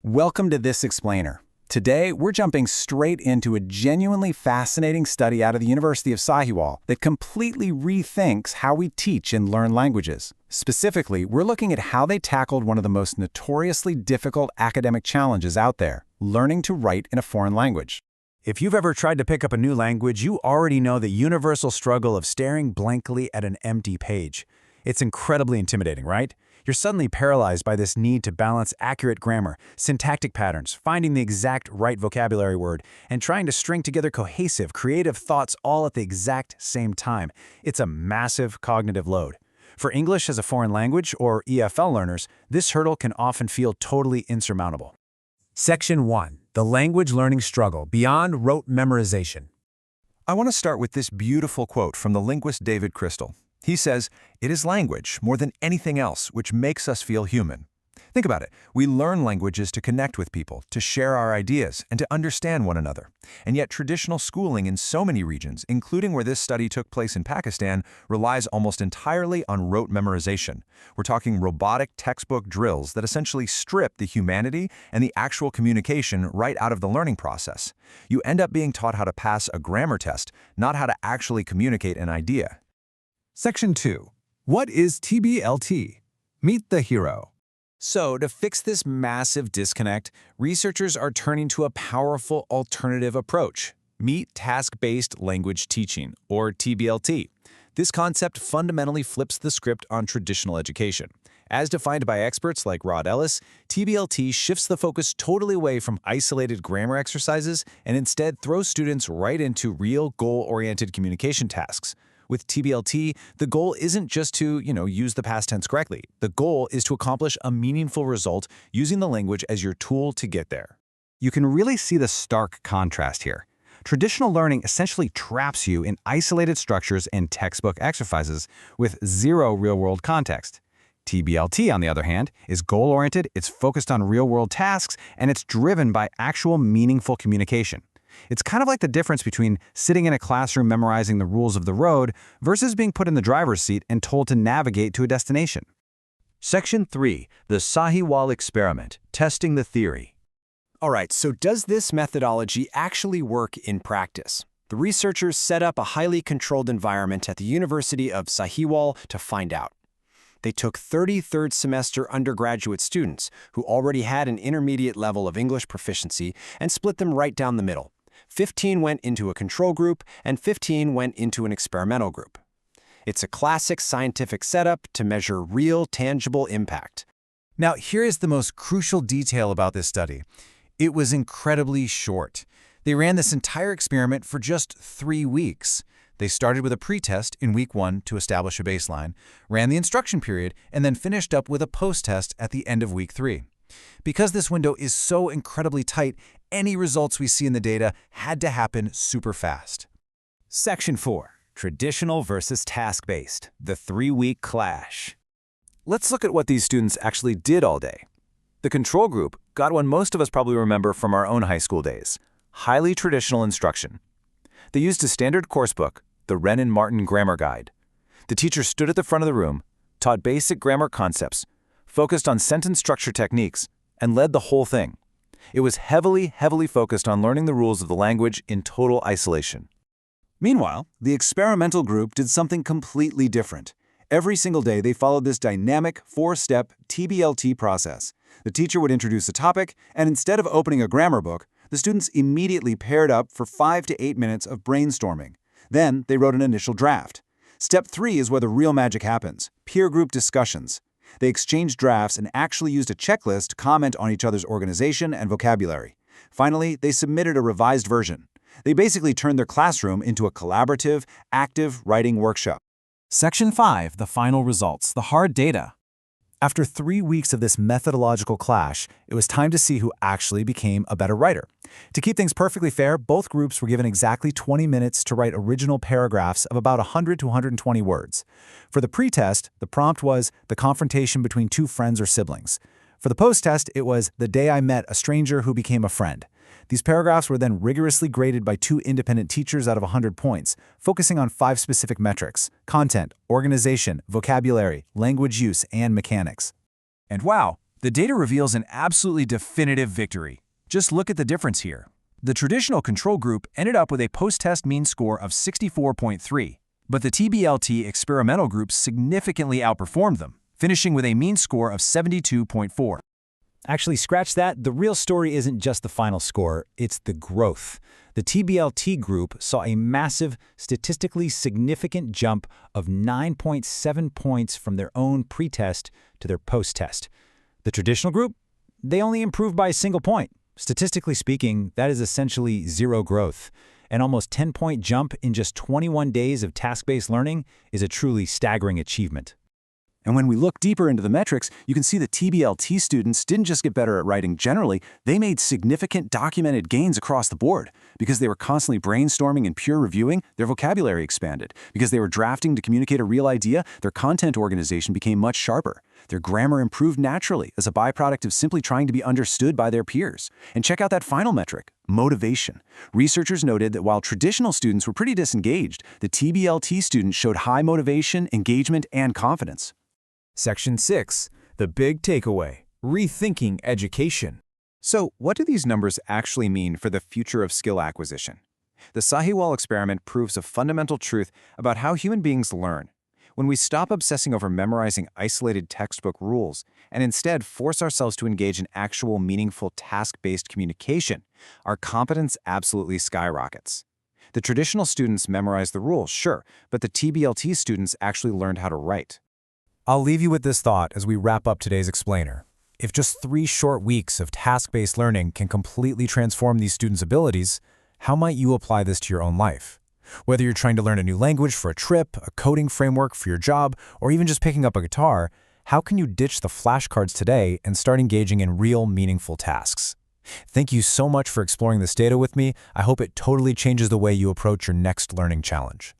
Welcome to This Explainer. Today, we're jumping straight into a genuinely fascinating study out of the University of Sahiwal that completely rethinks how we teach and learn languages. Specifically, we're looking at how they tackled one of the most notoriously difficult academic challenges out there, learning to write in a foreign language. If you've ever tried to pick up a new language, you already know the universal struggle of staring blankly at an empty page. It's incredibly intimidating, right? You're suddenly paralyzed by this need to balance accurate grammar, syntactic patterns, finding the exact right vocabulary word, and trying to string together cohesive, creative thoughts all at the exact same time. It's a massive cognitive load. For English as a foreign language, or EFL learners, this hurdle can often feel totally insurmountable. Section 1. The Language Learning Struggle Beyond Rote Memorization. I want to start with this beautiful quote from the linguist David Crystal. He says, "It is language, more than anything else, which makes us feel human." Think about it. We learn languages to connect with people, to share our ideas, and to understand one another. And yet traditional schooling in so many regions, including where this study took place in Pakistan, relies almost entirely on rote memorization. We're talking robotic textbook drills that essentially strip the humanity and the actual communication right out of the learning process. You end up being taught how to pass a grammar test, not how to actually communicate an idea. Section 2. What is TBLT? Meet the hero. So, to fix this massive disconnect, researchers are turning to a powerful alternative approach. Meet task-based language teaching, or TBLT. This concept fundamentally flips the script on traditional education. As defined by experts like Rod Ellis, TBLT shifts the focus totally away from isolated grammar exercises and instead throws students right into real goal-oriented communication tasks. With TBLT, the goal isn't just to, use the past tense correctly. The goal is to accomplish a meaningful result using the language as your tool to get there. You can really see the stark contrast here. Traditional learning essentially traps you in isolated structures and textbook exercises with zero real-world context. TBLT, on the other hand, is goal-oriented, it's focused on real-world tasks, and it's driven by actual meaningful communication. It's kind of like the difference between sitting in a classroom memorizing the rules of the road versus being put in the driver's seat and told to navigate to a destination. Section 3. The Sahiwal Experiment, Testing the Theory. All right, so does this methodology actually work in practice? The researchers set up a highly controlled environment at the University of Sahiwal to find out. They took 30 third-semester undergraduate students who already had an intermediate level of English proficiency and split them right down the middle. 15 went into a control group, and 15 went into an experimental group. It's a classic scientific setup to measure real, tangible impact. Now, here is the most crucial detail about this study. It was incredibly short. They ran this entire experiment for just 3 weeks. They started with a pretest in week 1 to establish a baseline, ran the instruction period, and then finished up with a post-test at the end of week 3. Because this window is so incredibly tight, any results we see in the data had to happen super fast. Section 4. Traditional versus task-based, the 3-week clash. Let's look at what these students actually did all day. The control group got one most of us probably remember from our own high school days: highly traditional instruction. They used a standard course book, the Wren and Martin Grammar Guide. The teacher stood at the front of the room, taught basic grammar concepts, focused on sentence structure techniques, and led the whole thing. It was heavily focused on learning the rules of the language in total isolation. Meanwhile, the experimental group did something completely different. Every single day, they followed this dynamic 4-step TBLT process. The teacher would introduce a topic, and instead of opening a grammar book, the students immediately paired up for 5 to 8 minutes of brainstorming. Then they wrote an initial draft. Step 3 is where the real magic happens: peer group discussions. They exchanged drafts and actually used a checklist to comment on each other's organization and vocabulary. Finally, they submitted a revised version. They basically turned their classroom into a collaborative, active writing workshop. Section 5. The final results, the hard data. After 3 weeks of this methodological clash, it was time to see who actually became a better writer. To keep things perfectly fair, both groups were given exactly 20 minutes to write original paragraphs of about 100 to 120 words. For the pretest, the prompt was the confrontation between 2 friends or siblings. For the post-test, it was the day I met a stranger who became a friend. These paragraphs were then rigorously graded by 2 independent teachers out of 100 points, focusing on 5 specific metrics: content, organization, vocabulary, language use, and mechanics. And wow, The data reveals an absolutely definitive victory. Just look at the difference here. The traditional control group ended up with a post-test mean score of 64.3, but the TBLT experimental group significantly outperformed them, finishing with a mean score of 72.4. Actually, scratch that. The real story isn't just the final score, it's the growth. The TBLT group saw a massive, statistically significant jump of 9.7 points from their own pretest to their post-test. The traditional group? They only improved by a single point. Statistically speaking, that is essentially zero growth. An almost 10-point jump in just 21 days of task-based learning is a truly staggering achievement. And when we look deeper into the metrics, you can see the TBLT students didn't just get better at writing generally, they made significant documented gains across the board. Because they were constantly brainstorming and peer reviewing, their vocabulary expanded. Because they were drafting to communicate a real idea, their content organization became much sharper. Their grammar improved naturally as a byproduct of simply trying to be understood by their peers. And check out that final metric, motivation. Researchers noted that while traditional students were pretty disengaged, the TBLT students showed high motivation, engagement, and confidence. Section 6. The big takeaway. Rethinking education. So, what do these numbers actually mean for the future of skill acquisition? The Sahiwal experiment proves a fundamental truth about how human beings learn. When we stop obsessing over memorizing isolated textbook rules and instead force ourselves to engage in actual meaningful task-based communication, our competence absolutely skyrockets. The traditional students memorized the rules, sure, but the TBLT students actually learned how to write. I'll leave you with this thought as we wrap up today's explainer. If just 3 short weeks of task-based learning can completely transform these students' abilities, how might you apply this to your own life? Whether you're trying to learn a new language for a trip, a coding framework for your job, or even just picking up a guitar, how can you ditch the flashcards today and start engaging in real, meaningful tasks? Thank you so much for exploring this data with me. I hope it totally changes the way you approach your next learning challenge.